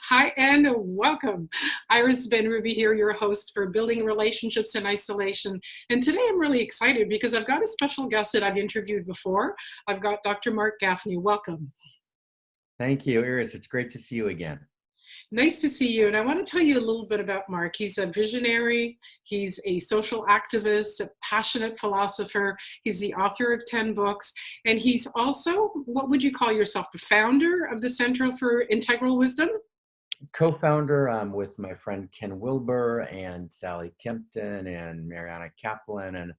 Hi and welcome. Iris Benrubi here, your host for Building Relationships in Isolation. And today I'm really excited because I've got a special guest that I've interviewed before. I've got Dr. Marc Gafni. Welcome. Thank you, Iris. It's great to see you again. Nice to see you. And I want to tell you a little bit about Marc. He's a visionary. He's a social activist, a passionate philosopher. He's the author of 10 books. And he's also, what would you call yourself, the founder of the Center for Integral Wisdom? Co-founder with my friend Ken Wilbur and Sally Kempton and Mariana Kaplan. And,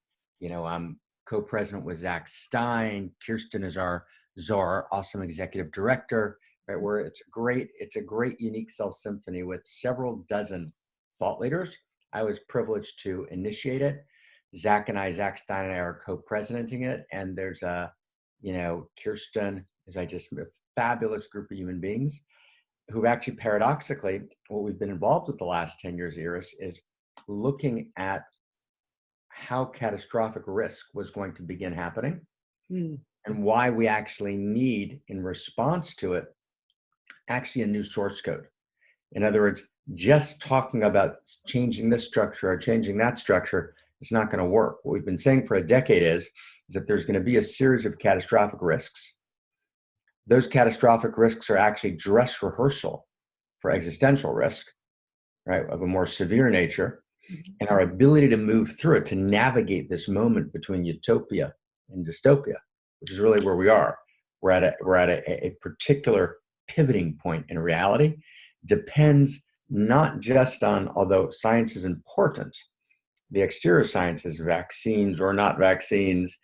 I'm co-president with Zach Stein. Kirsten is our awesome executive director. Right, where it's a great unique self-symphony with several dozen thought leaders. I was privileged to initiate it. Zach Stein and I are co-presidenting it. And there's Kirsten is a fabulous group of human beings who've actually paradoxically, what we've been involved with the last 10 years, Iris, is looking at how catastrophic risk was going to begin happening and why we actually need, in response to it, actually a new source code. In other words, just talking about changing this structure or changing that structure is not going to work. What we've been saying for a decade is that there's going to be a series of catastrophic risks. Those catastrophic risks are actually dress rehearsal for existential risk, right, of a more severe nature, and our ability to move through it, to navigate this moment between utopia and dystopia, which is really where we are. We're at a particular pivoting point in reality. Depends not just on, although science is important, the exterior sciences, vaccines or not vaccines,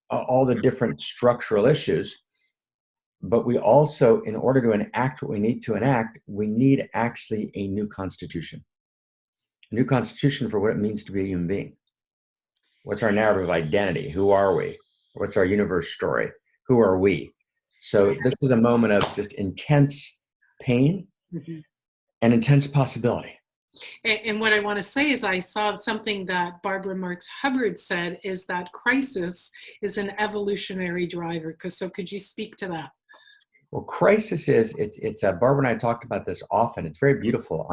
all the different structural issues. But we also, in order to enact what we need to enact, we need actually a new constitution. A new constitution for what it means to be a human being. What's our narrative of identity? Who are we? What's our universe story? Who are we? So this is a moment of just intense pain and intense possibility. And what I want to say is I saw something that Barbara Marx Hubbard said is that crisis is an evolutionary driver. So could you speak to that? Well, crisis it's Barbara and I talked about this often. It's very beautiful.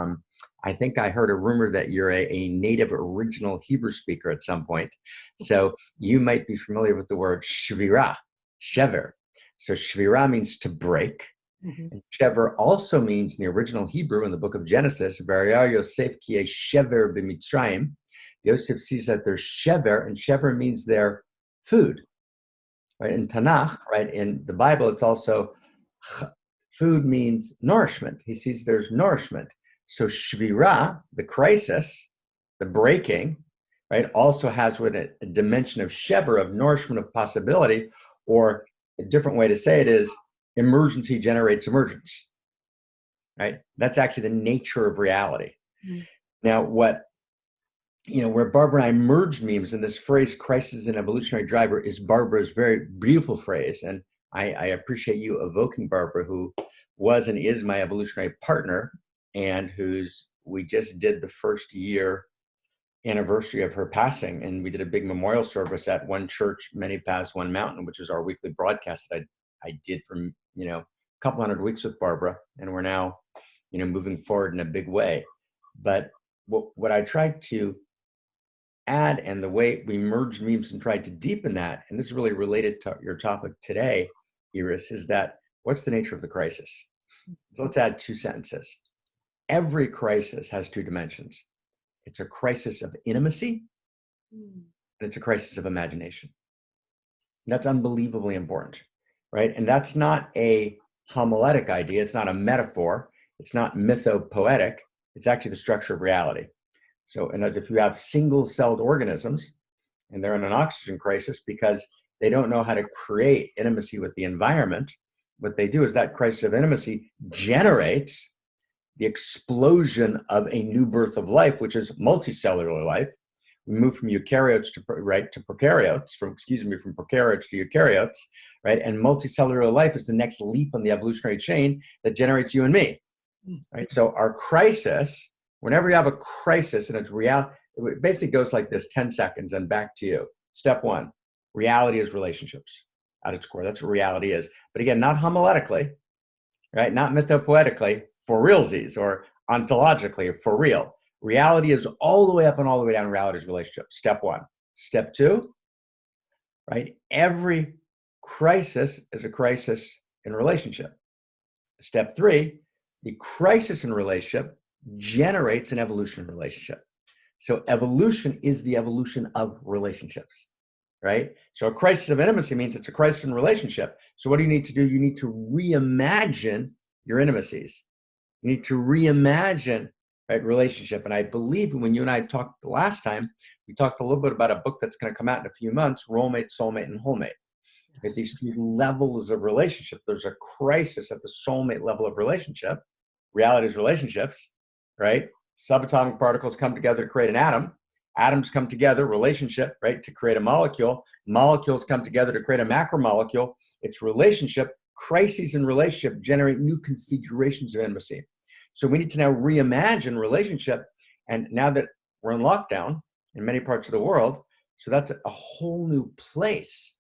I think I heard a rumor that you're a native original Hebrew speaker at some point. So you might be familiar with the word shvira, shever. So shvira means to break. And shever also means, in the original Hebrew, in the book of Genesis, Vayar Yosef ki shever b'Mitzrayim. Yosef sees that there's shever, and shever means their food. Right? In Tanakh, right, in the Bible, it's also food means nourishment. He sees there's nourishment. So shvira, the crisis, the breaking, right, also has with it a dimension of shever, of nourishment, of possibility, or a different way to say it is emergency generates emergence, right? That's actually the nature of reality. Now, where Barbara and I merged memes in this phrase, crisis and evolutionary driver, is Barbara's very beautiful phrase. And I appreciate you evoking Barbara, who was and is my evolutionary partner, and we just did the first year anniversary of her passing, and we did a big memorial service at One Church, Many Paths, One Mountain, which is our weekly broadcast that I did for a couple hundred weeks with Barbara, and we're now moving forward in a big way. But what I tried to add, and the way we merged memes and tried to deepen that, and this is really related to your topic today, Iris, is that what's the nature of the crisis? So let's add 2 sentences. Every crisis has 2 dimensions. It's a crisis of intimacy, and it's a crisis of imagination. That's unbelievably important, right? And that's not a homiletic idea. It's not a metaphor. It's not mythopoetic. It's actually the structure of reality. So, and as if you have single-celled organisms, and they're in an oxygen crisis because they don't know how to create intimacy with the environment, what they do is that crisis of intimacy generates the explosion of a new birth of life, which is multicellular life. We move from eukaryotes to prokaryotes, from prokaryotes to eukaryotes, right? And multicellular life is the next leap on the evolutionary chain that generates you and me, right? So our crisis, whenever you have a crisis and it's real, it basically goes like this: 10 seconds and back to you. Step 1, reality is relationships at its core. That's what reality is. But again, not homiletically. right? Not mythopoetically, for realsies, or ontologically, for real. Reality is all the way up and all the way down. Reality is relationship. Step one. Step two, right? Every crisis is a crisis in relationship. Step three, the crisis in relationship generates an evolution in relationship. So evolution is the evolution of relationships, right? So a crisis of intimacy means it's a crisis in relationship. So what do you need to do? You need to reimagine your intimacies. You need to reimagine, right, relationship. And I believe when you and I talked the last time, we talked a little bit about a book that's going to come out in a few months, Role-Mate, Soulmate, and Whole-Mate. At these three levels of relationship, there's a crisis at the soulmate level of relationship. Reality is relationships, right? Subatomic particles come together to create an atom. Atoms come together, relationship, right, to create a molecule. Molecules come together to create a macromolecule. It's relationship. Crises in relationship generate new configurations of intimacy. So we need to now reimagine relationship. And now that we're in lockdown in many parts of the world, so that's a whole new place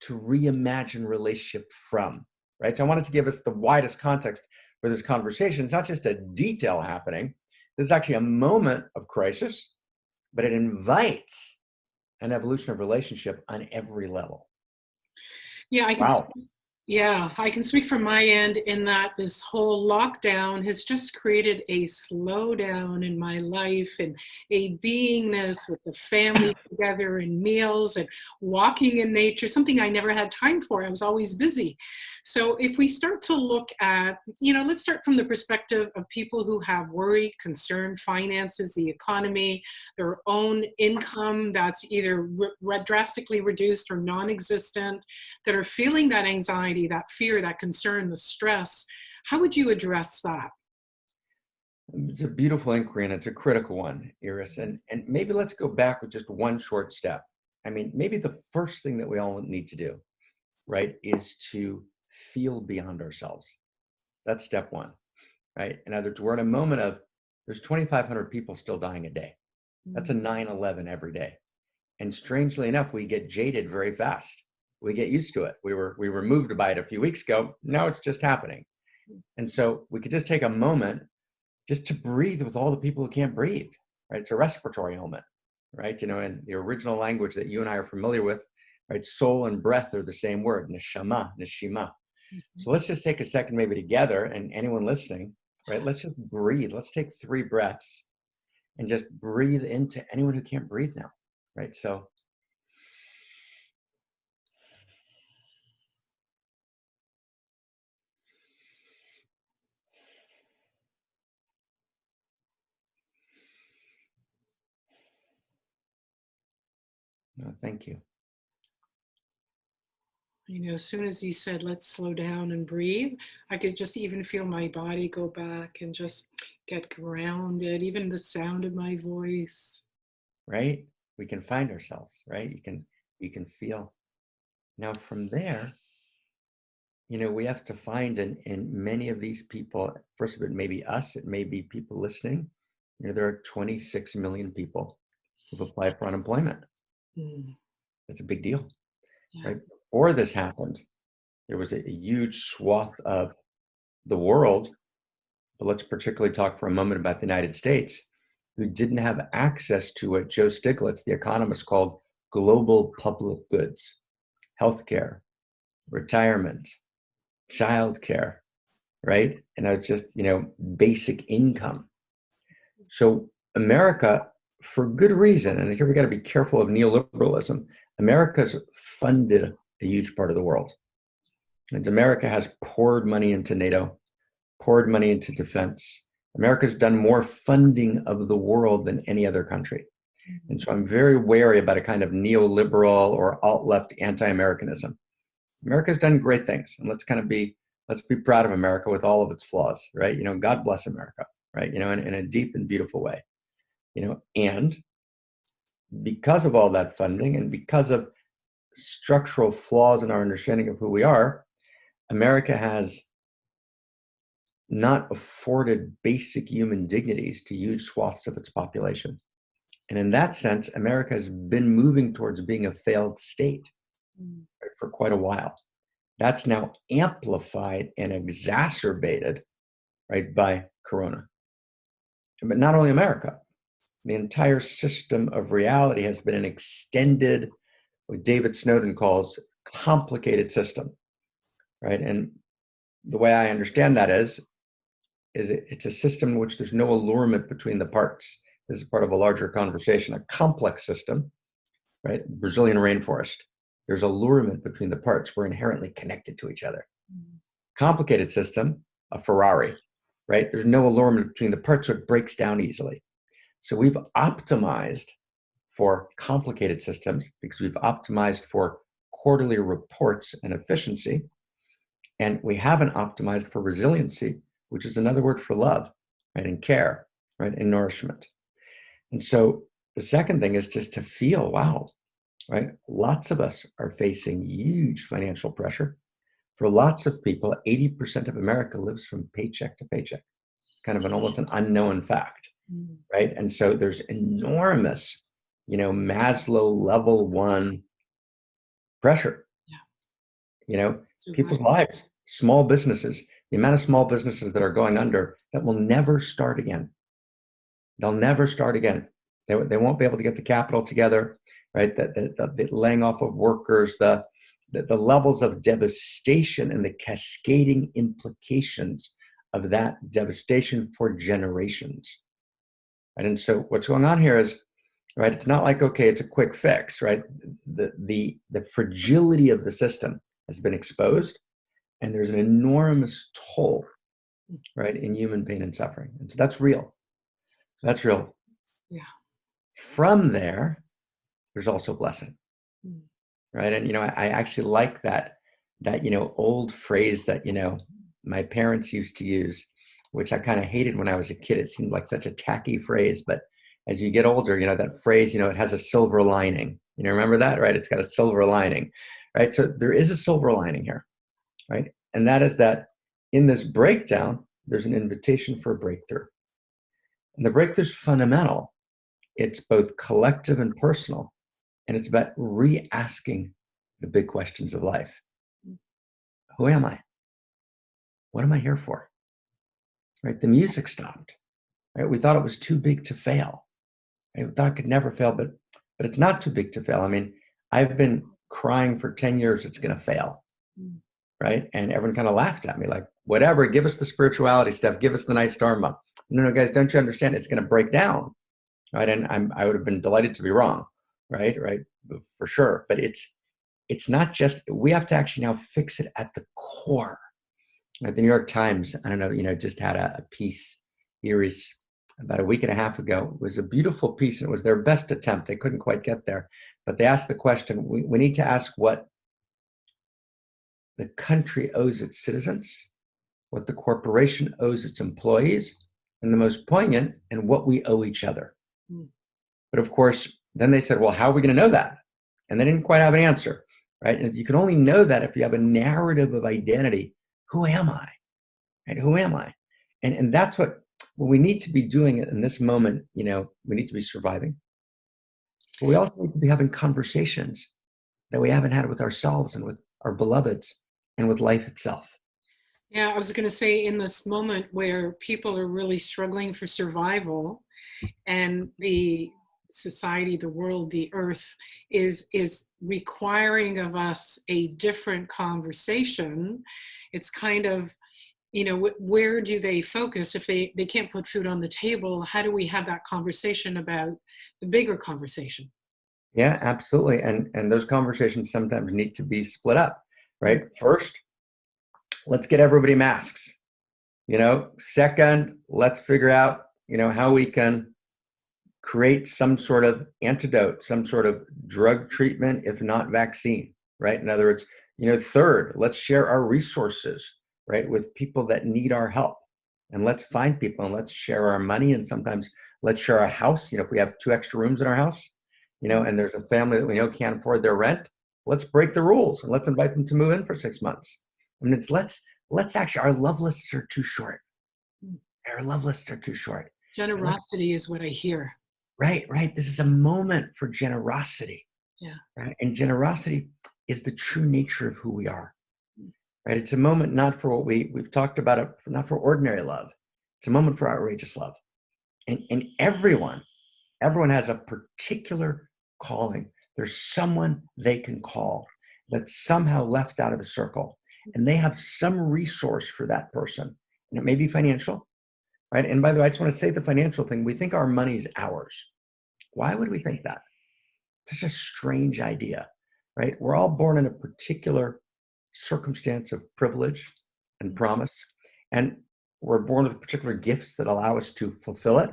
to reimagine relationship from, right? So I wanted to give us the widest context for this conversation. It's not just a detail happening. This is actually a moment of crisis, but it invites an evolution of relationship on every level. Yeah, Wow. I can speak from my end in that this whole lockdown has just created a slowdown in my life and a beingness with the family together and meals and walking in nature, something I never had time for. I was always busy. So if we start to look at, let's start from the perspective of people who have worry, concern, finances, the economy, their own income that's either drastically reduced or non-existent, that are feeling that anxiety, that fear, that concern, the stress. How would you address that? It's a beautiful inquiry, and it's a critical one, Iris. And maybe let's go back with just one short step. I mean, maybe the first thing that we all need to do, right, is to feel beyond ourselves. That's step one, right? In other words, we're in a moment of there's 2,500 people still dying a day. That's a 9/11 every day. And strangely enough, we get jaded very fast. We get used to it. We were moved by it a few weeks ago. Now it's just happening. And so we could just take a moment just to breathe with all the people who can't breathe, right? It's a respiratory element, right? In the original language that you and I are familiar with, right? Soul and breath are the same word, neshama, neshima. So let's just take a second maybe together, and anyone listening, right? Let's just breathe. Let's take 3 breaths and just breathe into anyone who can't breathe now, right? So no, thank you. As soon as you said, let's slow down and breathe, I could just even feel my body go back and just get grounded, even the sound of my voice. Right? We can find ourselves, right? You can feel. Now from there, we have to find in many of these people, first of it may be us, it may be people listening. There are 26 million people who've applied for unemployment. That's a big deal, right? Before this happened, there was a huge swath of the world, but let's particularly talk for a moment about the United States, who didn't have access to what Joe Stiglitz, the economist, called global public goods: healthcare, retirement, childcare, right? And just, basic income. So America, for good reason, and here we got to be careful of neoliberalism, America's funded a huge part of the world. And America has poured money into NATO, poured money into defense. America's done more funding of the world than any other country. And so I'm very wary about a kind of neoliberal or alt-left anti-Americanism. America's done great things, and let's be proud of America with all of its flaws, right? God bless America, right? In a deep and beautiful way, and because of all that funding and because of structural flaws in our understanding of who we are, America has not afforded basic human dignities to huge swaths of its population. And in that sense, America has been moving towards being a failed state, right, for quite a while. That's now amplified and exacerbated, right, by Corona. But not only America, the entire system of reality has been an extended, what David Snowden calls complicated system, right? And the way I understand that is it's a system in which there's no allurement between the parts. This is part of a larger conversation, a complex system, right? Brazilian rainforest. There's allurement between the parts. We're inherently connected to each other. Complicated system, a Ferrari, right? There's no allurement between the parts, so it breaks down easily. So we've optimized for complicated systems because we've optimized for quarterly reports and efficiency. And we haven't optimized for resiliency, which is another word for love, right? And care, right? And nourishment. And so the second thing is just to feel, wow, right? Lots of us are facing huge financial pressure. For lots of people, 80% of America lives from paycheck to paycheck, kind of almost an unknown fact, right? And so there's enormous, Maslow level 1 pressure, people's lives, small businesses, the amount of small businesses that are going under that will never start again. They'll never start again. They won't be able to get the capital together, right? The laying off of workers, the levels of devastation and the cascading implications of that devastation for generations. Right? And so what's going on here is, right, it's not like, okay, it's a quick fix, right? The fragility of the system has been exposed, and there's an enormous toll, right, in human pain and suffering. And so that's real. That's real. Yeah. From there's also blessing, right? And, I actually like that, old phrase that, my parents used to use, which I kind of hated when I was a kid. It seemed like such a tacky phrase, but as you get older, that phrase, it has a silver lining. Remember that, right? It's got a silver lining, right? So there is a silver lining here, right? And that is that in this breakdown, there's an invitation for a breakthrough. And the breakthrough's fundamental. It's both collective and personal. And it's about re-asking the big questions of life. Who am I? What am I here for? Right? The music stopped. Right? We thought it was too big to fail. Right? We thought it could never fail, but it's not too big to fail. I mean, I've been crying for 10 years it's going to fail. Right? And everyone kind of laughed at me like, whatever, give us the spirituality stuff, give us the nice dharma. No, guys, don't you understand? It's going to break down. Right? And I would have been delighted to be wrong. Right? For sure. But it's not just, we have to actually now fix it at the core. Right? The New York Times, I don't know, just had a piece, Iris, about a week and a half ago. It was a beautiful piece, and it was their best attempt. They couldn't quite get there. But they asked the question, we need to ask what the country owes its citizens, what the corporation owes its employees, and the most poignant, and what we owe each other. But of course, then they said, well, how are we going to know that? And they didn't quite have an answer, right? And you can only know that if you have a narrative of identity. Who am I? Right? Who am I? And that's what we need to be doing in this moment. We need to be surviving. But we also need to be having conversations that we haven't had with ourselves and with our beloveds and with life itself. Yeah, I was going to say, in this moment where people are really struggling for survival, and the society, the world, the earth is requiring of us a different conversation. It's kind of, where do they focus? If they can't put food on the table, how do we have that conversation about the bigger conversation? Yeah, absolutely. And those conversations sometimes need to be split up, right? First, let's get everybody masks. Second, let's figure out, how we can create some sort of antidote, some sort of drug treatment, if not vaccine, right? In other words, third, let's share our resources, right, with people that need our help. And let's find people, and let's share our money, and sometimes let's share our house. If we have 2 extra rooms in our house, and there's a family that we know can't afford their rent, let's break the rules and let's invite them to move in for 6 months. I mean, let's actually, our love lists are too short. Our love lists are too short. Generosity is what I hear. Right. This is a moment for generosity. Yeah. Right. And generosity is the true nature of who we are. right? It's a moment not for what we've talked about, it, not for ordinary love. It's a moment for outrageous love. And everyone has a particular calling. There's someone they can call that's somehow left out of the circle. And they have some resource for that person. And it may be financial, right? And by the way, I just want to say the financial thing. We think our money is ours. Why would we think that? Such a strange idea, right? We're all born in a particular circumstance of privilege and promise. And we're born with particular gifts that allow us to fulfill it.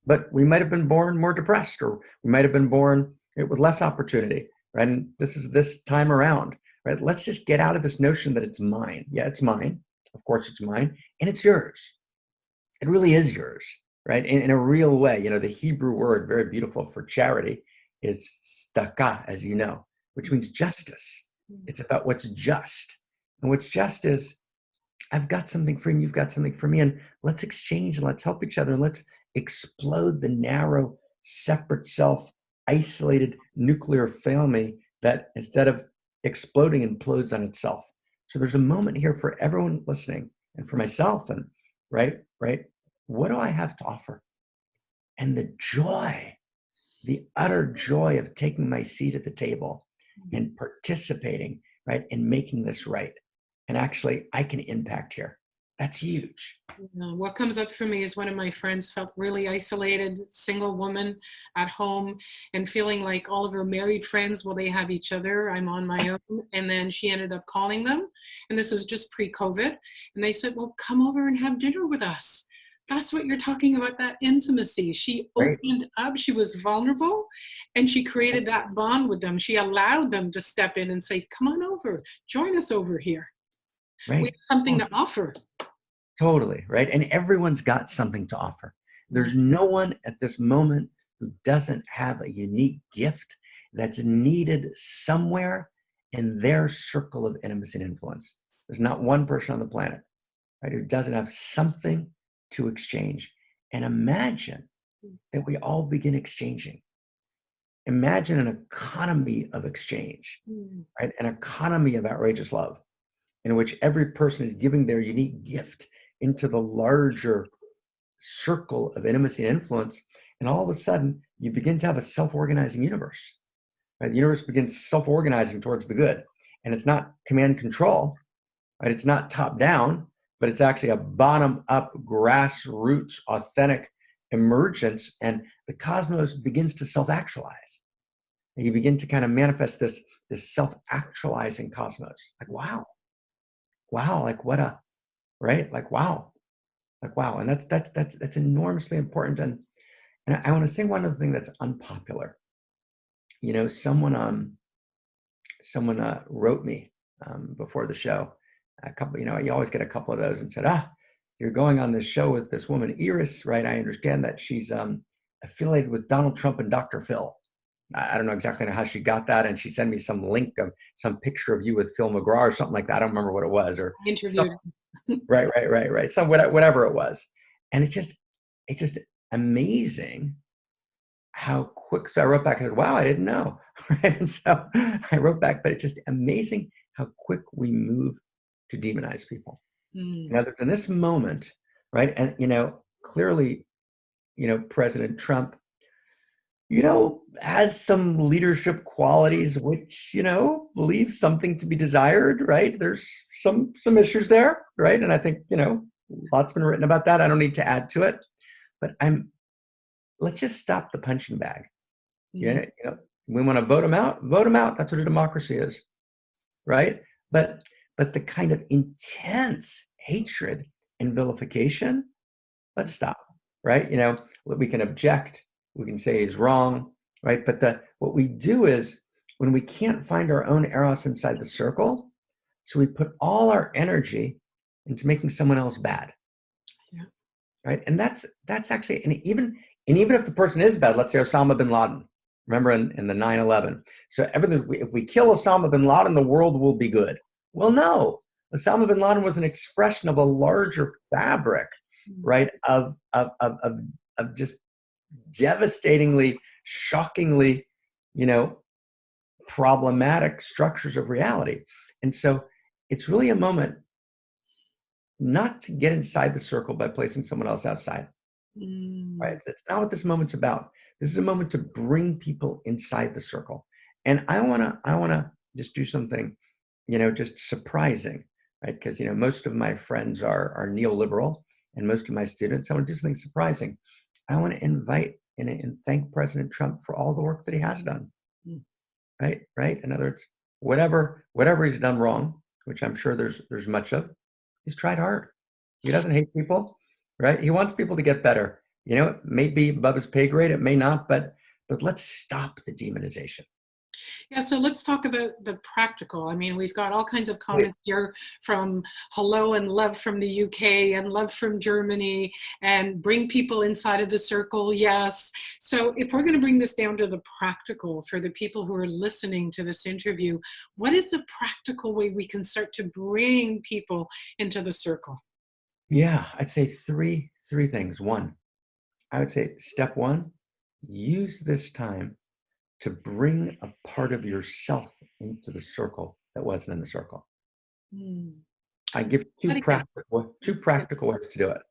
But we might have been born more depressed, or we might have been born with less opportunity, right? And this is this time around, right? Let's just get out of this notion that it's mine. Yeah, it's mine. Of course it's mine. And it's yours. It really is yours, right? In a real way. You know, the Hebrew word, very beautiful for charity, is tzedakah, as you know, which means justice. It's about what's just. And what's just is, I've got something for you, you've got something for me, and let's exchange and let's help each other and let's explode the narrow, separate self, isolated nuclear family that instead of exploding implodes on itself. So there's a moment here for everyone listening and for myself, and right, what do I have to offer? And the joy, the utter joy of taking my seat at the table and participating, right, and making this right. And actually, I can impact here. That's huge. What comes up for me is one of my friends felt really isolated, single woman at home, and feeling like all of her married friends, well, they have each other, I'm on my own. And then she ended up calling them, and this was just pre-COVID. And they said, well, come over and have dinner with us. That's what you're talking about, that intimacy. She opened up, she was vulnerable, and she created that bond with them. She allowed them to step in and say, come on over, join us over here. Right. We have something to offer. Totally, right? And everyone's got something to offer. There's no one at this moment who doesn't have a unique gift that's needed somewhere in their circle of intimacy and influence. There's not one person on the planet, right, who doesn't have something to exchange. And imagine that we all begin exchanging. Imagine an economy of exchange, right? An economy of outrageous love, in which every person is giving their unique gift into the larger circle of intimacy and influence. And all of a sudden, you begin to have a self-organizing universe. Right? The universe begins self-organizing towards the good. And it's not command control, right? It's not top down, but it's actually a bottom-up, grassroots, authentic emergence. And the cosmos begins to self-actualize. And you begin to kind of manifest this self-actualizing cosmos. Like, wow, like what a, right? Like, wow. And that's enormously important. And I want to say one other thing that's unpopular. You know, someone wrote me before the show, a couple, you know, you always get a couple of those, and said, you're going on this show with this woman, Iris, right? I understand that she's affiliated with Donald Trump and Dr. Phil. I don't know exactly how she got that. And she sent me some link of some picture of you with Phil McGraw or something like that. I don't remember what it was, or interviewed. Right. So whatever it was. And it's just amazing how quick. So I wrote back, I said, wow, I didn't know. Right. And so I wrote back, but it's just amazing how quick we move to demonize people. Now, in this moment, right. And, you know, clearly, you know, President Trump, you know, has some leadership qualities, which, you know, leave something to be desired, right? There's some issues there, right? And I think, you know, lots been written about that. I don't need to add to it, but let's just stop the punching bag. You know, we want to vote them out. That's what a democracy is, right? But the kind of intense hatred and vilification, let's stop, right? You know, we can object. We can say he's wrong, right? But what we do is, when we can't find our own eros inside the circle, so we put all our energy into making someone else bad, right? And that's actually, and even if the person is bad, let's say Osama bin Laden, remember in the 9/11. So if we kill Osama bin Laden, the world will be good. Well, no, Osama bin Laden was an expression of a larger fabric, right? Of just devastatingly, shockingly, you know, problematic structures of reality. And so it's really a moment not to get inside the circle by placing someone else outside, right? That's not what this moment's about. This is a moment to bring people inside the circle. And I wanna just do something, just surprising, right? Because most of my friends are neoliberal, and most of my students, I want to do something surprising. I want to invite and thank President Trump for all the work that he has done. Right? In other words, whatever he's done wrong, which I'm sure there's much of, he's tried hard. He doesn't hate people, right? He wants people to get better. It may be above his pay grade, it may not, but let's stop the demonization. Yeah, so let's talk about the practical. I mean, we've got all kinds of comments here from hello and love from the UK and love from Germany, and bring people inside of the circle. Yes. So if we're going to bring this down to the practical for the people who are listening to this interview, what is the practical way we can start to bring people into the circle? Yeah, I'd say three things. One, I would say step one, use this time to bring a part of yourself into the circle that wasn't in the circle. I give two practical ways to do it.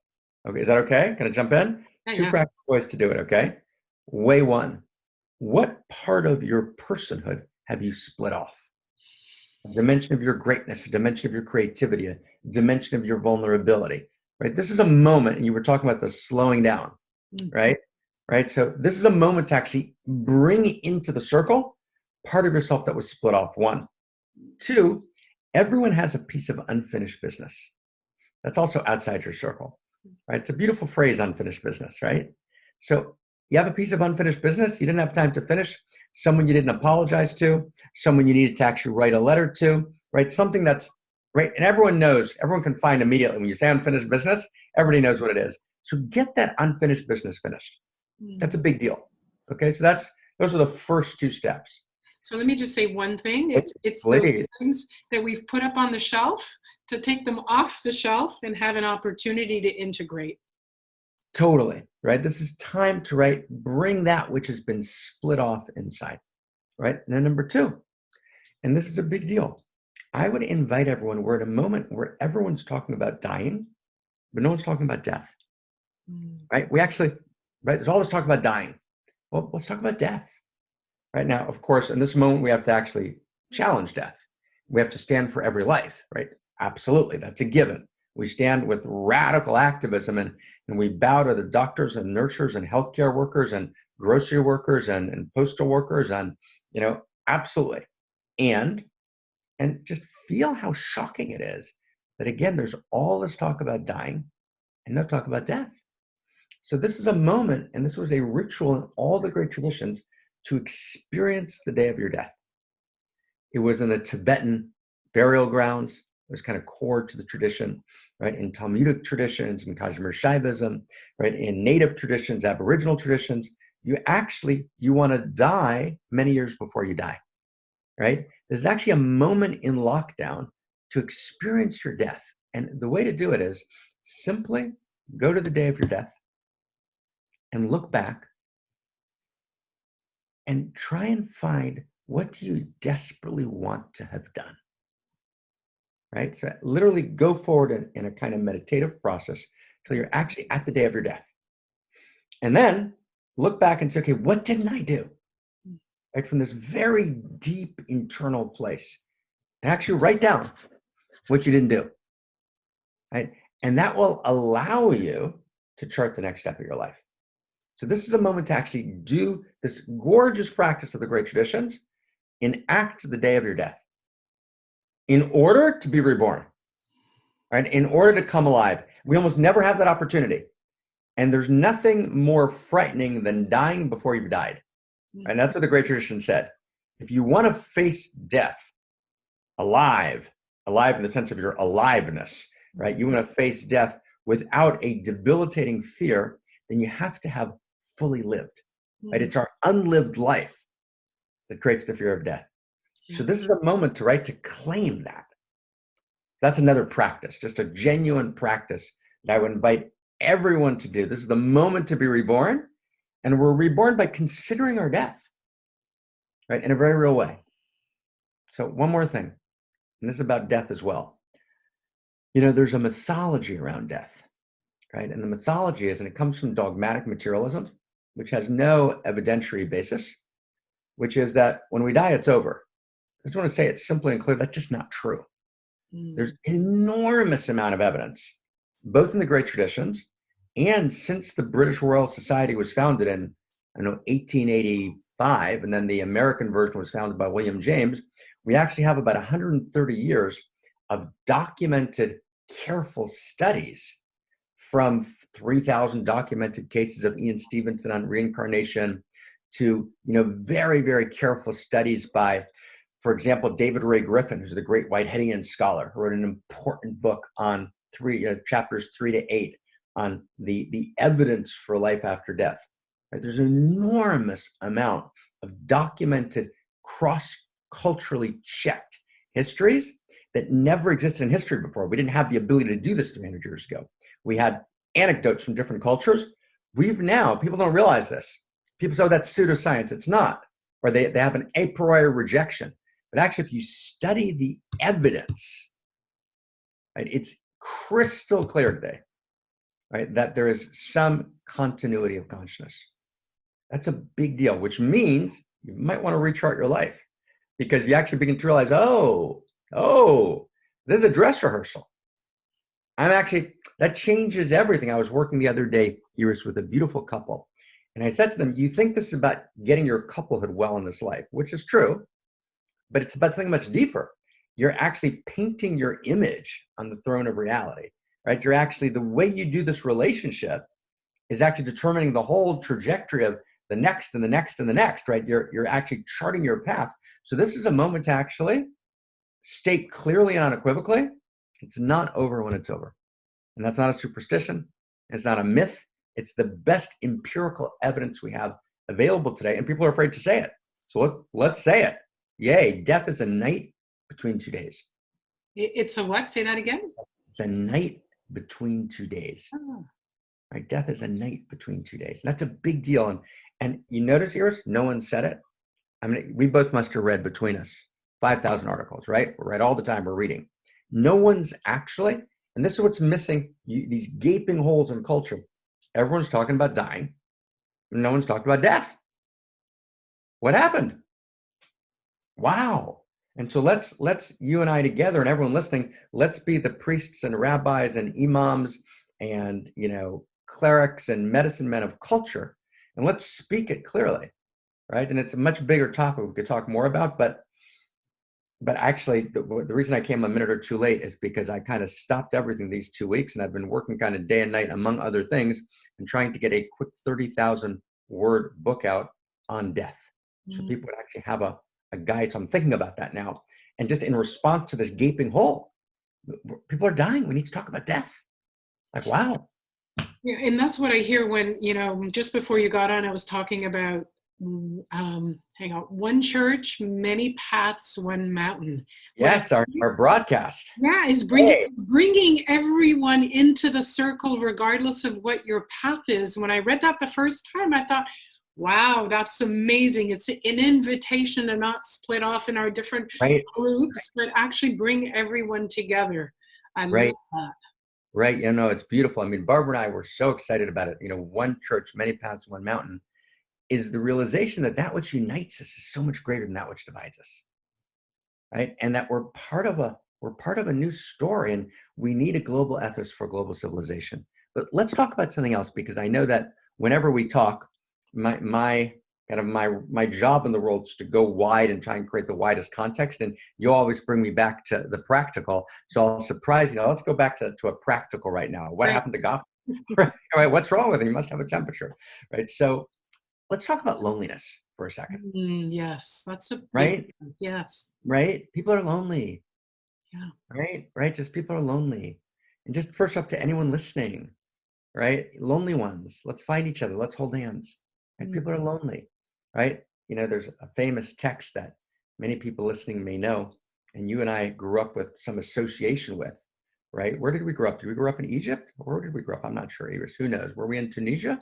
Okay, is that okay? Can I jump in? Two practical ways to do it, okay? Way one, what part of your personhood have you split off? A dimension of your greatness, a dimension of your creativity, a dimension of your vulnerability, right? This is a moment, and you were talking about the slowing down, right? Right. So this is a moment to actually bring into the circle part of yourself that was split off. One. Two, everyone has a piece of unfinished business. That's also outside your circle, right? It's a beautiful phrase, unfinished business, right? So you have a piece of unfinished business you didn't have time to finish, someone you didn't apologize to, someone you needed to actually write a letter to, right? Something that's right. And everyone can find immediately when you say unfinished business, everybody knows what it is. So get that unfinished business finished. That's a big deal. Okay, so those are the first two steps. So let me just say one thing. It's the things that we've put up on the shelf, to take them off the shelf and have an opportunity to integrate. Totally, right? This is time to bring that which has been split off inside, right? And then number two, and this is a big deal, I would invite everyone, we're at a moment where everyone's talking about dying, but no one's talking about death, right? Right, there's all this talk about dying. Well, let's talk about death. Right now, of course, in this moment, we have to actually challenge death. We have to stand for every life, right? Absolutely, that's a given. We stand with radical activism, and we bow to the doctors and nurses and healthcare workers and grocery workers and postal workers, and absolutely. And just feel how shocking it is that, again, there's all this talk about dying and no talk about death. So this is a moment, and this was a ritual in all the great traditions, to experience the day of your death. It was in the Tibetan burial grounds. It was kind of core to the tradition, right? In Talmudic traditions, in Kashmir Shaivism, right? In native traditions, Aboriginal traditions, you want to die many years before you die, right? There's actually a moment in lockdown to experience your death. And the way to do it is simply go to the day of your death and look back and try and find, what do you desperately want to have done? Right? So literally go forward in a kind of meditative process till you're actually at the day of your death. And then look back and say, okay, what didn't I do? Right? From this very deep internal place. And actually write down what you didn't do. Right? And that will allow you to chart the next step of your life. So this is a moment to actually do this gorgeous practice of the great traditions, enact the day of your death in order to be reborn, right? In order to come alive. We almost never have that opportunity. And there's nothing more frightening than dying before you've died. And that's what the great tradition said. If you want to face death alive in the sense of your aliveness, right? You want to face death without a debilitating fear, then you have to have fully lived, right? It's our unlived life that creates the fear of death. So this is a moment to claim that. That's another practice, just a genuine practice that I would invite everyone to do. This is the moment to be reborn, and we're reborn by considering our death, right? In a very real way. So one more thing. and this is about death as well. You know, there's a mythology around death, right? And the mythology is, and it comes from dogmatic materialism, which has no evidentiary basis, which is that when we die, it's over. I just want to say it simply and clear, that's just not true. There's enormous amount of evidence, both in the great traditions and since the British Royal Society was founded in, I don't know, 1885, and then the American version was founded by William James. We actually have about 130 years of documented, careful studies, from 3,000 documented cases of Ian Stevenson on reincarnation to, very, very careful studies by, for example, David Ray Griffin, who's the great Whiteheadian scholar, who wrote an important book on chapters 3 to 8 on the evidence for life after death. Right? There's an enormous amount of documented, cross-culturally checked histories that never existed in history before. We didn't have the ability to do this 300 years ago. We had anecdotes from different cultures. People don't realize this. People say, oh, that's pseudoscience. It's not. Or they have an a priori rejection. But actually, if you study the evidence, right, it's crystal clear today, right, that there is some continuity of consciousness. That's a big deal, which means you might want to rechart your life, because you actually begin to realize, oh, this is a dress rehearsal. That changes everything. I was working the other day, Iris, with a beautiful couple. And I said to them, you think this is about getting your couplehood well in this life, which is true, but it's about something much deeper. You're actually painting your image on the throne of reality, right? You're actually, the way you do this relationship is actually determining the whole trajectory of the next and the next and the next, right? You're actually charting your path. So this is a moment to actually state clearly and unequivocally, it's not over when it's over. And that's not a superstition. It's not a myth. It's the best empirical evidence we have available today. And people are afraid to say it. So let's say it. Yay, death is a night between 2 days. It's a what? Say that again. It's a night between 2 days. Oh. Right? Death is a night between 2 days. And that's a big deal. And you notice, Iris, no one said it. I mean, we both must have read between us 5,000 articles, right? We read all the time, we're reading. No one's actually, and this is what's missing, these gaping holes in culture. Everyone's talking about dying. No one's talking about death. What happened? Wow. And so let's you and I together, and everyone listening, let's be the priests and rabbis and imams and, clerics and medicine men of culture. And let's speak it clearly, right? And it's a much bigger topic we could talk more about, but actually, the reason I came a minute or two late is because I kind of stopped everything these 2 weeks, and I've been working kind of day and night, among other things, and trying to get a quick 30,000 word book out on death. So people would actually have a guide. So I'm thinking about that now. And just in response to this gaping hole, people are dying. We need to talk about death. Like, wow. Yeah, and that's what I hear when, just before you got on, I was talking about one church, many paths, one mountain. Yes, our broadcast. Yeah, is bringing everyone into the circle, regardless of what your path is. When I read that the first time, I thought, wow, that's amazing. It's an invitation to not split off in our different groups, but actually bring everyone together. I love that. Right. It's beautiful. I mean, Barbara and I were so excited about it. One church, many paths, one mountain, is the realization that which unites us is so much greater than that which divides us. Right. And that we're part of a new story, and we need a global ethos for global civilization. But let's talk about something else, because I know that whenever we talk, my job in the world is to go wide and try and create the widest context. And you always bring me back to the practical. So I'll surprise you. Let's go back to a practical right now. What happened to Gafni? Right. What's wrong with him? You must have a temperature. Right. So let's talk about loneliness for a second. Yes. That's a right. Yes. Right. People are lonely. Yeah. Right. Right. Just people are lonely. And just first off, to anyone listening, right? Lonely ones, let's find each other. Let's hold hands. Right? People are lonely, right? There's a famous text that many people listening may know, and you and I grew up with some association with, right? Where did we grow up? Did we grow up in Egypt? Or where did we grow up? I'm not sure, Iris. Who knows? Were we in Tunisia?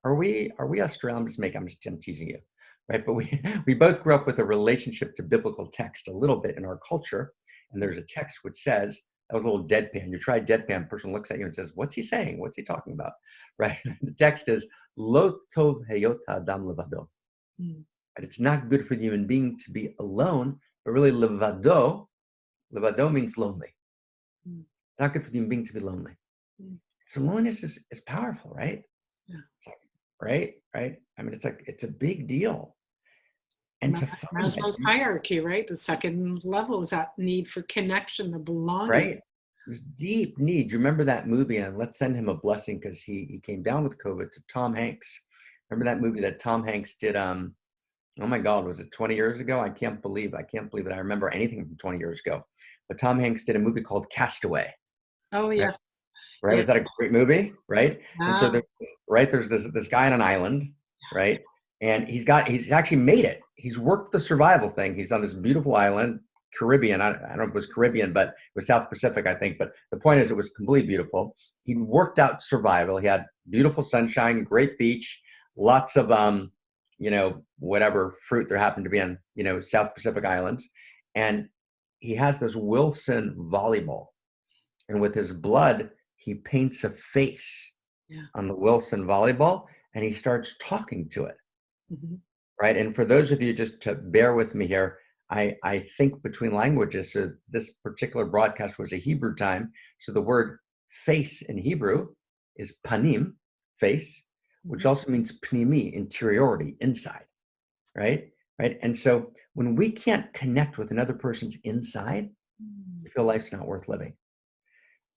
Are we Australian? I'm teasing you, right? But we both grew up with a relationship to biblical text a little bit in our culture. And there's a text which says, that was a little deadpan. You try deadpan, person looks at you and says, what's he saying? What's he talking about? Right? The text is, Lo tov heyot ha'adam levado. Mm. And it's not good for the human being to be alone, but really levado means lonely. Mm. It's not good for the human being to be lonely. Mm. So loneliness is powerful, right? Yeah. Right? I mean, it's a big deal. And to find Maslow's hierarchy, right? The second level is that need for connection, the belonging. Right? There's deep need. You remember that movie on Let's Send Him a Blessing, because he came down with COVID, to Tom Hanks. Remember that movie that Tom Hanks did? Oh my God, was it 20 years ago? I can't believe it. I remember anything from 20 years ago. But Tom Hanks did a movie called Castaway. Oh yeah. Right? Yeah. Was that a great movie? Right? Wow. And so there's this guy on an island, right? And he's actually made it. He's worked the survival thing. He's on this beautiful island, Caribbean. I don't know if it was Caribbean, but it was South Pacific, I think. But the point is, it was completely beautiful. He worked out survival. He had beautiful sunshine, great beach, lots of whatever fruit there happened to be on South Pacific islands. And he has this Wilson volleyball, and with his blood, he paints a face on the Wilson volleyball, and he starts talking to it. Mm-hmm. Right. And for those of you, just to bear with me here, I think between languages. So this particular broadcast was a Hebrew time. So the word face in Hebrew is panim, face, which also means pnimi, interiority, inside. Right. And so when we can't connect with another person's inside, we feel life's not worth living.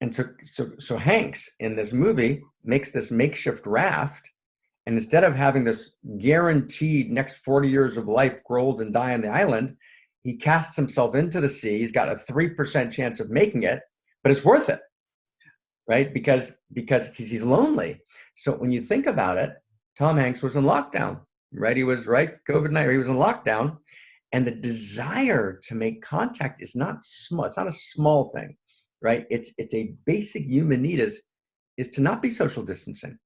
And so Hanks in this movie makes this makeshift raft. And instead of having this guaranteed next 40 years of life, grow old and die on the island, he casts himself into the sea. He's got a 3% chance of making it, but it's worth it, right? Because he's lonely. So when you think about it, Tom Hanks was in lockdown, right? He was COVID-19. He was in lockdown, and the desire to make contact is not small. It's not a small thing, right? It's a basic human need is to not be social distancing.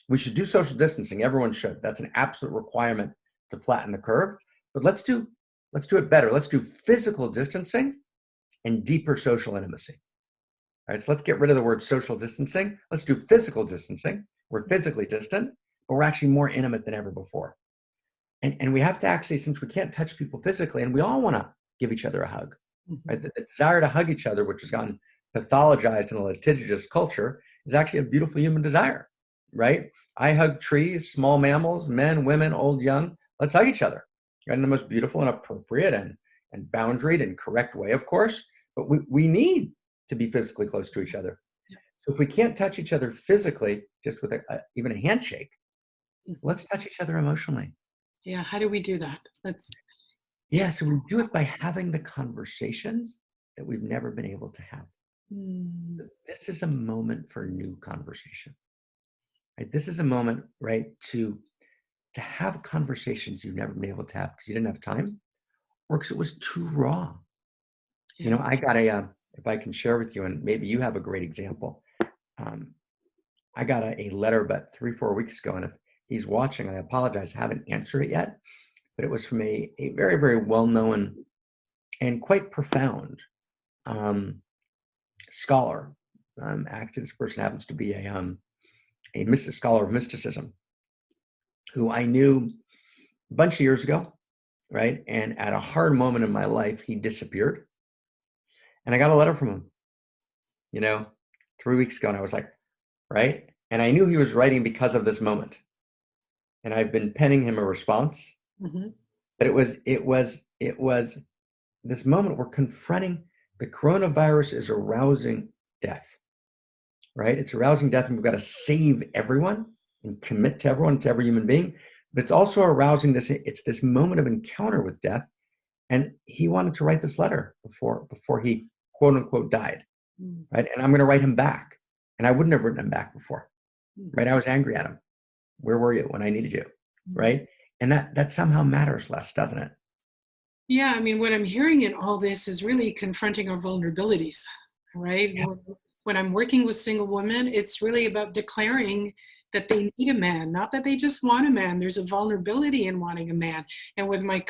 We should do social distancing. Everyone should. That's an absolute requirement to flatten the curve. But let's do it better. Let's do physical distancing and deeper social intimacy. All right, so let's get rid of the word social distancing. Let's do physical distancing. We're physically distant, but we're actually more intimate than ever before. And we have to actually, since we can't touch people physically, and we all want to give each other a hug, right? The desire to hug each other, which has gotten pathologized in a litigious culture, is actually a beautiful human desire. Right? I hug trees, small mammals, men, women, old, young. Let's hug each other, right? In the most beautiful and appropriate and boundaried and correct way, of course. But we need to be physically close to each other. So if we can't touch each other physically, just with even a handshake, let's touch each other emotionally. Yeah. How do we do that? So we do it by having the conversations that we've never been able to have. This is a moment for new conversation. Right? This is a moment, right, to have conversations you've never been able to have because you didn't have time, or because it was too raw. Yeah. I got if I can share with you, and maybe you have a great example. I got a letter about 3-4 weeks ago, and if he's watching, I apologize, I haven't answered it yet, but it was from a very, very well-known and quite profound scholar. Actually, this person happens to be a scholar of mysticism who I knew a bunch of years ago, right? And at a hard moment in my life, he disappeared. And I got a letter from him, 3 weeks ago. And I was like, right? And I knew he was writing because of this moment. And I've been penning him a response. Mm-hmm. But it was this moment we're confronting the coronavirus is arousing death. Right? It's arousing death, and we've got to save everyone and commit to everyone, to every human being. But it's also arousing it's this moment of encounter with death. And he wanted to write this letter before he, quote unquote, died. Right? And I'm going to write him back. And I wouldn't have written him back before. Right? I was angry at him. Where were you when I needed you? Right? And that somehow matters less, doesn't it? Yeah. I mean, what I'm hearing in all this is really confronting our vulnerabilities, right? Yeah. When I'm working with single women, it's really about declaring that they need a man, not that they just want a man. There's a vulnerability in wanting a man. And with my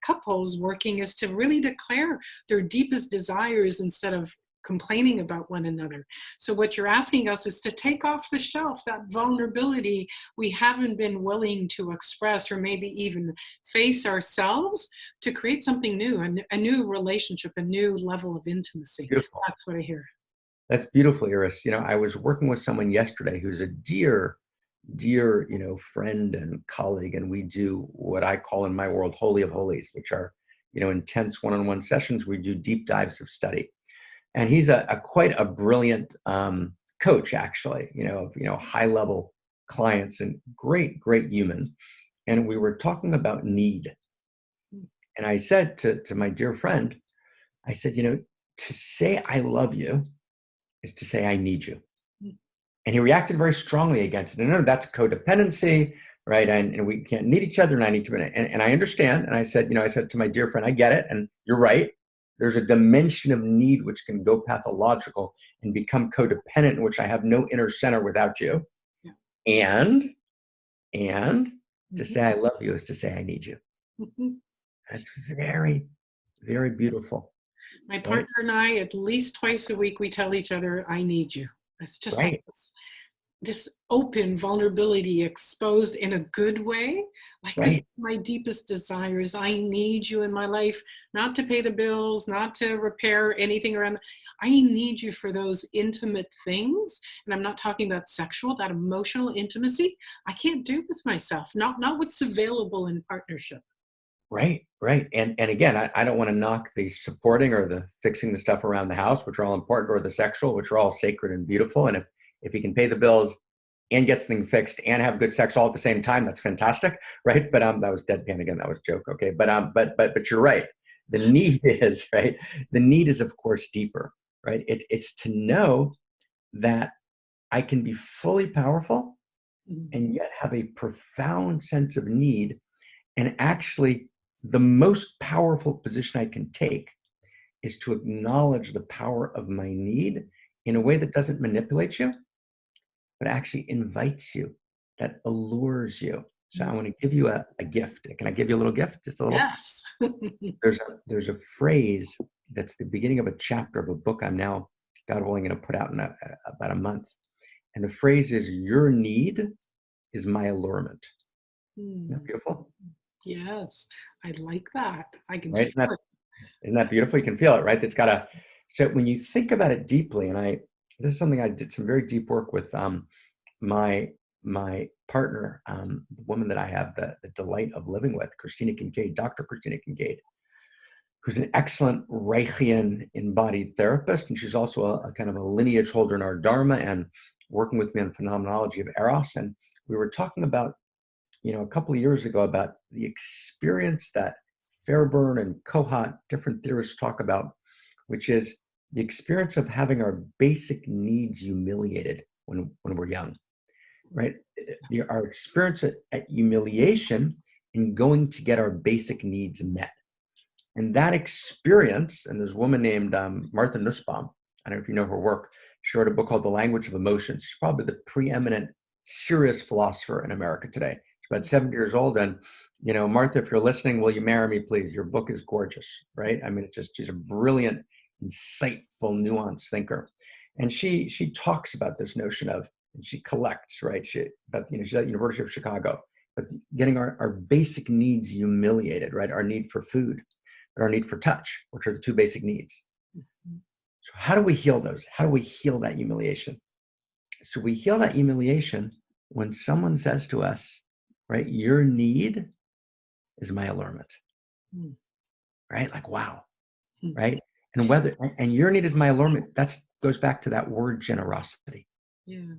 couples working is to really declare their deepest desires instead of complaining about one another. So what you're asking us is to take off the shelf that vulnerability we haven't been willing to express, or maybe even face ourselves, to create something new, a new relationship, a new level of intimacy. Beautiful. That's what I hear. That's beautiful, Iris. I was working with someone yesterday who's a dear, dear, friend and colleague, and we do what I call in my world holy of holies, which are, intense one-on-one sessions. We do deep dives of study. And he's a quite a brilliant coach, actually, of high level clients, and great, great human. And we were talking about need. And I said to my dear friend, I said, to say I love you is to say I need you. And he reacted very strongly against it. No, that's codependency, right? And we can't need each other, and I need to. And I understand. And I said, I said to my dear friend, I get it, and you're right. There's a dimension of need which can go pathological and become codependent, in which I have no inner center without you. Yeah. And to say I love you is to say I need you. That's very, very beautiful. My partner and I, at least twice a week, we tell each other, I need you. It's just like this open vulnerability exposed in a good way. Like this is my deepest desires. I need you in my life, not to pay the bills, not to repair anything around. I need you for those intimate things. And I'm not talking about sexual, that emotional intimacy. I can't do with myself, not what's available in partnership. Right. And again, I don't want to knock the supporting or the fixing the stuff around the house, which are all important, or the sexual, which are all sacred and beautiful. And if you can pay the bills and get something fixed and have good sex all at the same time, that's fantastic, right? But that was deadpan again. That was a joke. Okay, but you're right. The need is right. The need is, of course, deeper, right? It's to know that I can be fully powerful and yet have a profound sense of need, and actually. The most powerful position I can take is to acknowledge the power of my need in a way that doesn't manipulate you, but actually invites you, that allures you. So I want to give you a gift. Can I give you a little gift? Just a little? Yes. There's a phrase that's the beginning of a chapter of a book I'm now, God willing, going to put out in about a month. And the phrase is, your need is my allurement. Isn't that beautiful? Yes, I like that. I can feel it. Isn't that beautiful? You can feel it, right? So when you think about it deeply, and this is something I did some very deep work with my partner, the woman that I have the delight of living with, Christina Kincaid, Dr. Christina Kincaid, who's an excellent Reichian embodied therapist. And she's also a kind of a lineage holder in our Dharma, and working with me on phenomenology of Eros. And we were talking about, a couple of years ago, about the experience that Fairburn and Kohat, different theorists, talk about, which is the experience of having our basic needs humiliated when we're young, right? Our experience at humiliation in going to get our basic needs met. And that experience, and there's a woman named Martha Nussbaum, I don't know if you know her work, she wrote a book called The Language of Emotions. She's probably the preeminent serious philosopher in America today. About 70 years old. And, Martha, if you're listening, will you marry me, please? Your book is gorgeous, right? I mean, she's a brilliant, insightful, nuanced thinker. And she talks about this notion of, and she collects, right? She's at the University of Chicago, but getting our basic needs humiliated, right? Our need for food, but our need for touch, which are the two basic needs. So how do we heal those? How do we heal that humiliation? So we heal that humiliation when someone says to us, right, your need is my allurement, right? Like, wow, right? And your need is my allurement, that goes back to that word generosity. Yeah.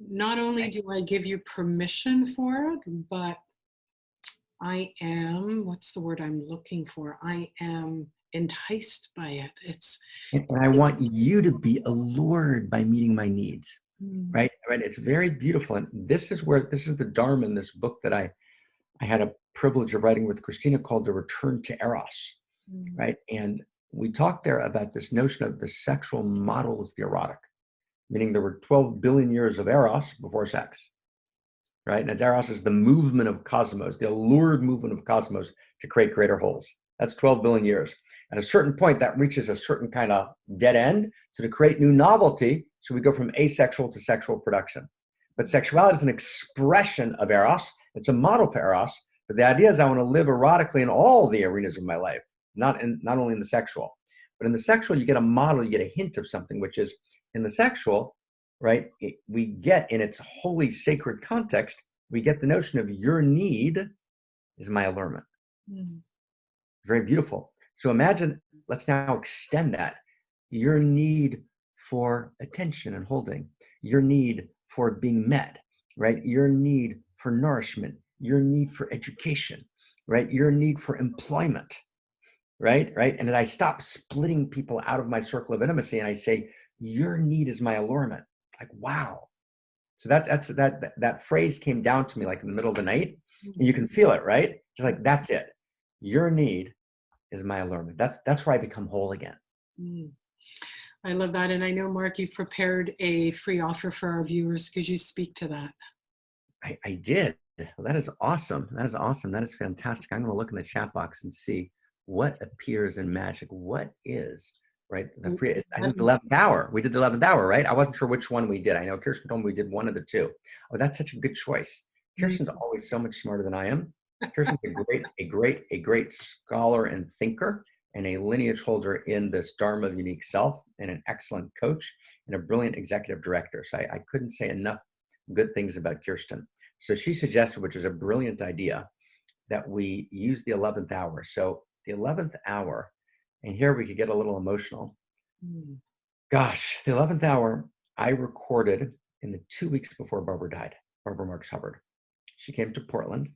Not only do I give you permission for it, but I am, what's the word I'm looking for? I am enticed by it. And I want you to be allured by meeting my needs. Right. It's very beautiful. And this is the Dharma in this book that I had a privilege of writing with Christina, called The Return to Eros. Right. And we talked there about this notion of the sexual models, the erotic, meaning there were 12 billion years of Eros before sex. right? And Eros is the movement of cosmos, the allured movement of cosmos to create greater wholes. That's 12 billion years. At a certain point, that reaches a certain kind of dead end. So to create new novelty, so we go from asexual to sexual production. But sexuality is an expression of Eros. It's a model for Eros. But the idea is I want to live erotically in all the arenas of my life, not only in the sexual. But in the sexual, you get a model, you get a hint of something, which is in the sexual, right? We get in its holy sacred context, we get the notion of your need is my allurement. Mm. Very beautiful. So imagine, let's now extend that. Your need for attention and holding, your need for being met, right? Your need for nourishment, your need for education, right? Your need for employment, right? And then I stop splitting people out of my circle of intimacy and I say, your need is my allurement. Like, wow. So that phrase came down to me like in the middle of the night, and you can feel it, right? Just like, that's it. Your need is my allurement. That's where I become whole again. Mm. I love that. And I know, Marc, you've prepared a free offer for our viewers. Could you speak to that? I did. Well, that is awesome. That is awesome. That is fantastic. I'm going to look in the chat box and see what appears in magic. What is, right? The free, I think the 11th hour. We did the 11th hour, right? I wasn't sure which one we did. I know Kirsten told me we did one of the two. Oh, that's such a good choice. Kirsten's always so much smarter than I am. Kirsten's a great scholar and thinker, and a lineage holder in this Dharma of unique self, and an excellent coach, and a brilliant executive director. So I couldn't say enough good things about Kirsten. So she suggested, which is a brilliant idea, that we use the 11th hour. So the 11th hour, and here we could get a little emotional. Gosh, the 11th hour, I recorded in the 2 weeks before Barbara died, Barbara Marx Hubbard. She came to Portland.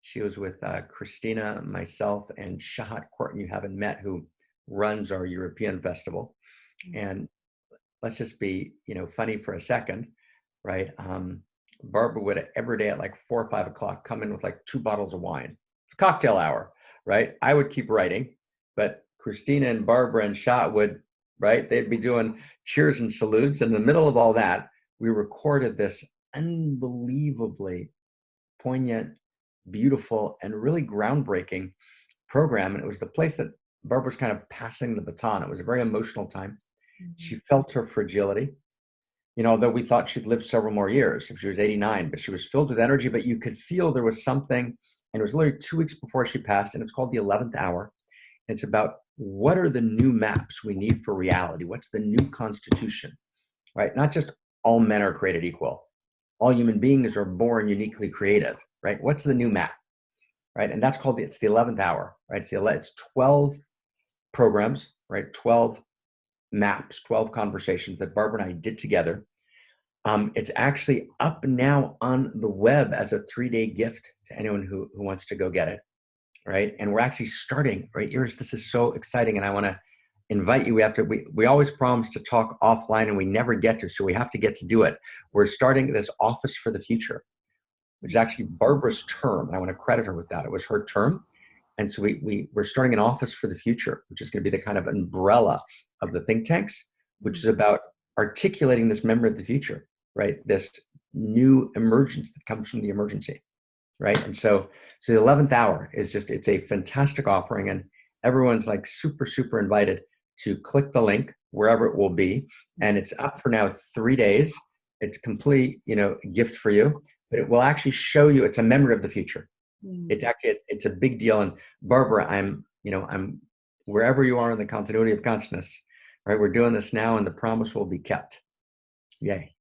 She was with Christina, myself, and Shahat Courtney, you haven't met, who runs our European festival. And let's just be, funny for a second, right? Barbara would every day at like 4 or 5 o'clock come in with like 2 bottles of wine. It's cocktail hour, right? I would keep writing, but Christina and Barbara and Shahat would, right? They'd be doing cheers and salutes. In the middle of all that, we recorded this unbelievably poignant, beautiful, and really groundbreaking program. And it was the place that Barbara's kind of passing the baton. It was a very emotional time. She felt her fragility, although we thought she'd live several more years. She was 89, but she was filled with energy, but you could feel there was something, and it was literally 2 weeks before she passed, and it's called the 11th hour. It's about what are the new maps we need for reality? What's the new constitution, right? Not just all men are created equal. All human beings are born uniquely creative, right? What's the new map, right? And that's called, it's the 11th hour, right? It's 12 programs, right? 12 maps, 12 conversations that Barbara and I did together. It's actually up now on the web as a 3-day gift to anyone who wants to go get it, right? And we're actually starting, right? Iris, this is so exciting, and I want to invite you. We always promise to talk offline, and we never get to, so we have to get to do it. We're starting this Office for the Future, which is actually Barbara's term, and I want to credit her with that. It was her term. And so we're starting an Office for the Future, which is going to be the kind of umbrella of the think tanks, which is about articulating this memory of the future, right? This new emergence that comes from the emergency, right? And so the 11th hour is it's a fantastic offering, and everyone's like super, super invited to click the link wherever it will be. And it's up for now 3 days. It's complete, gift for you, but it will actually show you, it's a memory of the future. It's a big deal. And Barbara, I'm wherever you are in the continuity of consciousness, right? We're doing this now, and the promise will be kept. Yay.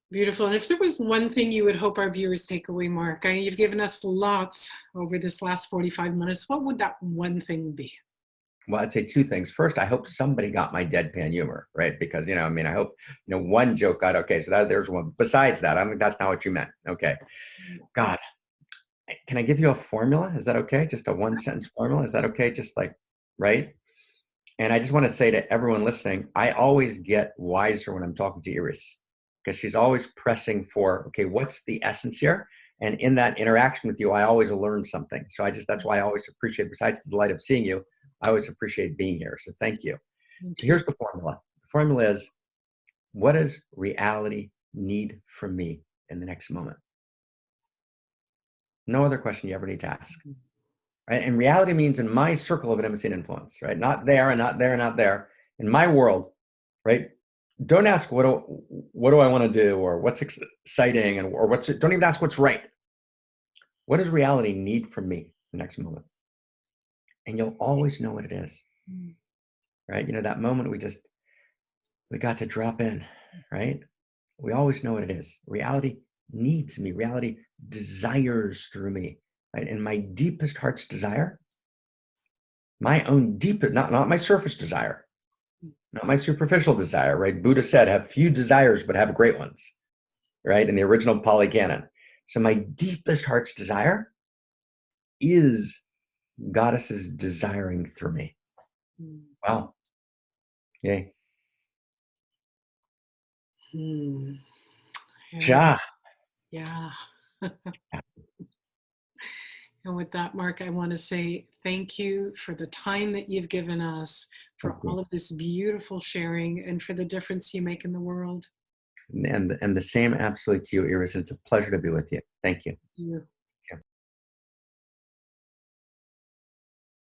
Beautiful. And if there was one thing you would hope our viewers take away, Marc, I mean, you've given us lots over this last 45 minutes. What would that one thing be? Well, I'd say 2 things. First, I hope somebody got my deadpan humor, right? Because, I hope, one joke got, okay, so there's one. Besides that, I think that's not what you meant. Okay. God, can I give you a formula? Is that okay? Just a 1-sentence formula? Is that okay? Just like, right? And I just want to say to everyone listening, I always get wiser when I'm talking to Iris, because she's always pressing for, okay, what's the essence here? And in that interaction with you, I always learn something. So that's why I always appreciate, besides the delight of seeing you, I always appreciate being here. So thank you. So here's the formula. The formula is, what does reality need from me in the next moment? No other question you ever need to ask. Right? And reality means in my circle of intimacy and influence, right? Not there and not there and not there. In my world, right? Don't ask what do I want to do, or what's exciting, and or don't even ask what's right. What does reality need from me the next moment? And you'll always know what it is. Right? You know, that moment we got to drop in, right? We always know what it is. Reality needs me. Reality desires through me, right? And my deepest heart's desire, my own deepest, not my surface desire, not my superficial desire, right? Buddha said, have few desires, but have great ones, right? In the original Pali Canon. So my deepest heart's desire is goddesses desiring through me. Wow. Yay. Yeah. Yeah. And with that, Marc, I want to say thank you for the time that you've given us, for all of this beautiful sharing, and for the difference you make in the world. And the same absolutely to you, Iris. It's a pleasure to be with you. Thank you. Thank you.